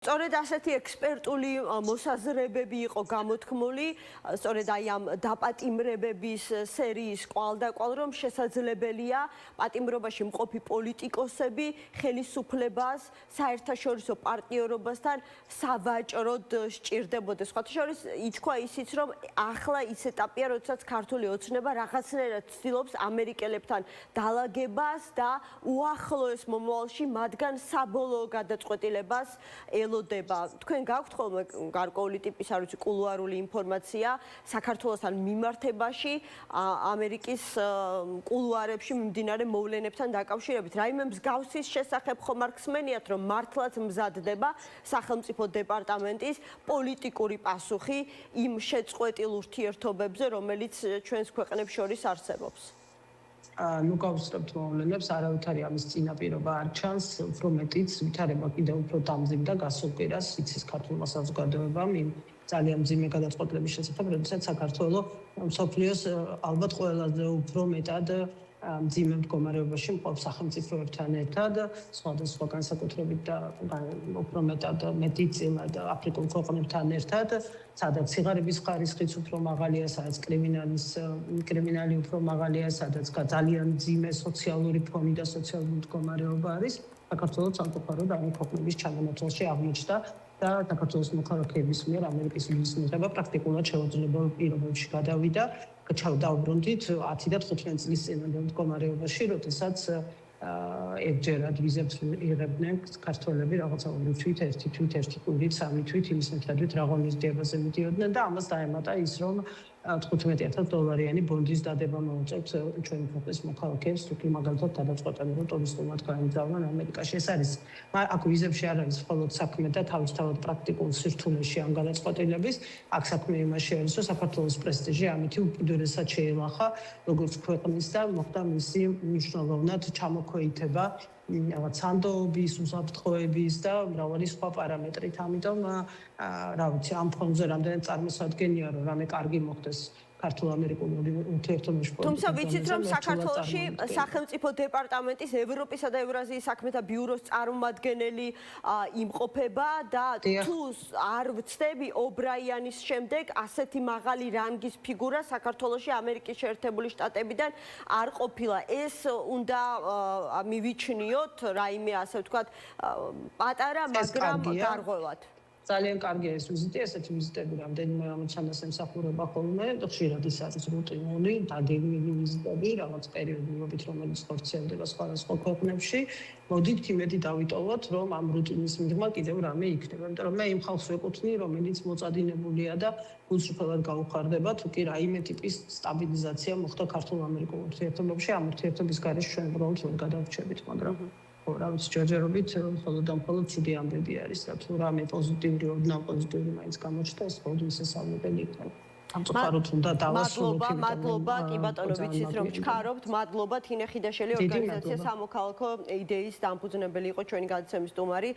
სწორედ ასეთი ექსპერტული მოსაზრებები იყო გამოთქმული, სწორედ აი ამ დაპატიმრებების სერიის კვალდაკვალ, რომ შესაძლებელია პატიმრობაში მყოფი პოლიტიკოსები ხელისუფლებას საერთაშორისო პარტნიორობასთან სავაჭროდ სჭირდებოდეს. სხვათა შორის ითქვა ისიც, რომ ახლა ის ეტაპია, როდესაც ქართული ოცნება რაღაცნაირად ცდილობს ამერიკელებთან დალაგებას და უახლოეს მომავალში მათგან საბოლოო გადაწყვეტილებას ელოდება. თქვენ გაქვთ ხოლმე გარკვეული ტიპის, არ ვიცი, კულუარული ინფორმაცია საქართველოსთან მიმართებაში ამერიკის კულუარებში მიმდინარე მოვლენებთან დაკავშირებით. რაიმე მსგავსის შესახებ ხომ არ გსმენიათ, რომ მართლაც მზადდება სახელმწიფო დეპარტამენტის პოლიტიკური პასუხი იმ შეწყვეტილ ურთიერთობებზე, რომელიც ჩვენს ქვეყნებს შორის არსებობს? ნუ გავუსწრებთ მოვლენებს, არავითარი ამის წინაპირობა არ ჩანს, უფრო მეტიც ვითარება კიდევ უფრო დამძიმდა გასულ კვირას იცის ქართულმა საზოგადოებამ იმ ძალიან მძიმე გადაწყვეტილების შესახებ, როდესაც საქართველოს მსოფლიოს ალბათ ყველაზე უფრო მეტად მძიმე მდგომარეობაში მყოფ სახელმწიფოებთან ერთად, სხვადასხვა განსაკუთრებით და უფრო მეტად მეტიწილად აფრიკულ ქვეყნებთან ერთად, სადაც სიღარიბის ხარისხიც უფრო მაღალია, სადაც კრიმინალი უფრო მაღალია, სადაც ძალიან მძიმე სოციალური ფონი და სოციალური მდგომარეობა არის, საქართველოს სამწუხაროდ ამ ქვეყნების ჩამონაცვალში აღმოჩნდა და საქართველოს მოქალაქეების მიერ ამერიკის ვიზის მიღება პრაქტიკულად შეუძლებელ პირობებში გადავიდა. ჩავდაუბრუნდით 10 და 15 წლის წინანდელ მდგომარეობაში, როდესაც ერთჯერად ვიზებს იღებდნენ ქართველები რაღაცა 2 თვით, 1 თვით, 1 კვირით, 3 თვით, იმის მიხედვით რა ღონისძიებაზე მიდიოდნენ და ამას დაემატა ის, რომ $15,000 ბონდის დადება მოუწევთ ჩვენი ქვეყნის მოქალაქეებს, თუ კი მაგალითად გადაწყვეტენ, რომ ტურისტულად გაემგზავრნენ ამერიკაში. ეს არის, აქ ვიზებში არ არის მხოლოდ საქმე და თავისთავად პრაქტიკულ სირთულეში ამ გადაწყვეტილების, აქ საქმე იმაში არის, რომ საქართველოს პრესტიჟი ამით უკიდურესად შეელახა, როგორც ქვეყნის და მოხდა მისი მნიშვნელოვნად ჩამოქვეითება რაღაც სანდოობის, უსაფრთხოების და მრავალი სხვა პარამეტრით. ამიტომ რა ვიცი, ამ ფონზე რამდენად წარმოსადგენია, რომ რამე კარგი მოხდეს ქართულ-ამერიკულ ურთიერთობებში. თუმცა ვიცით, რომ საქართველოში სახელმწიფო დეპარტამენტის ევროპისა და ევრაზიის საქმეთა ბიუროს წარმომადგენელი იმყოფება და თუ არ ვცდები ობრაიანის შემდეგ ასეთი მაღალი რანგის ფიგურა საქართველოში ამერიკის შეერთებული შტატებიდან არ ყოფილა. ეს უნდა მივიჩნიოთ რაიმე ასე ვთქვათ პატარა, მაგრამ გარღვევად. ძალიან კარგია ეს ვიზიტი, ესეთი ვიზიტები რამდენიმე ამოცანას ემსახურება ხოლმე, ხშირად ის არის რუტინული, დაგეგმილი ვიზიტები, რაღაც პერიოდულობით, რომელიც ხორციელდება სხვადასხვა ქვეყნებში. მოდით იმედი დავიტოვოთ, რომ ამ რუტინის მიღმა კიდევ რამე იქნება, იმიტომ რომ მე იმ ხალხს ვეკუთვნი, რომელიც მოწადინებულია და გულწრფელად გაუხარდება, თუ კი რაიმე ტიპის სტაბილიზაცია მოხდა ქართულ-ამერიკულ ურთიერთობებში, ამ ურთიერთობის გარეშე ჩვენ უბრალოდ ვერ გადავრჩებით, მაგრამ რა ვიცი, ჯერჯერობით მხოლოდ და მხოლოდ ცუდი ამბები არის და თუ რამე პოზიტიური, ოდნავ პოზიტიური მაინც გამოჩნდა, ეს მხოლოდ მისასალმებელი იქნება. სამწუხაროდ უნდა დავასრულოთ. მადლობა, კი ბატონო, ვიცით რომ ჩქარობთ. მადლობა, თინე ხიდაშელი ორგანიზაცია სამოქალაქო იდეის დამფუძნებელი იყო ჩვენი გადაცემის სტუმარი.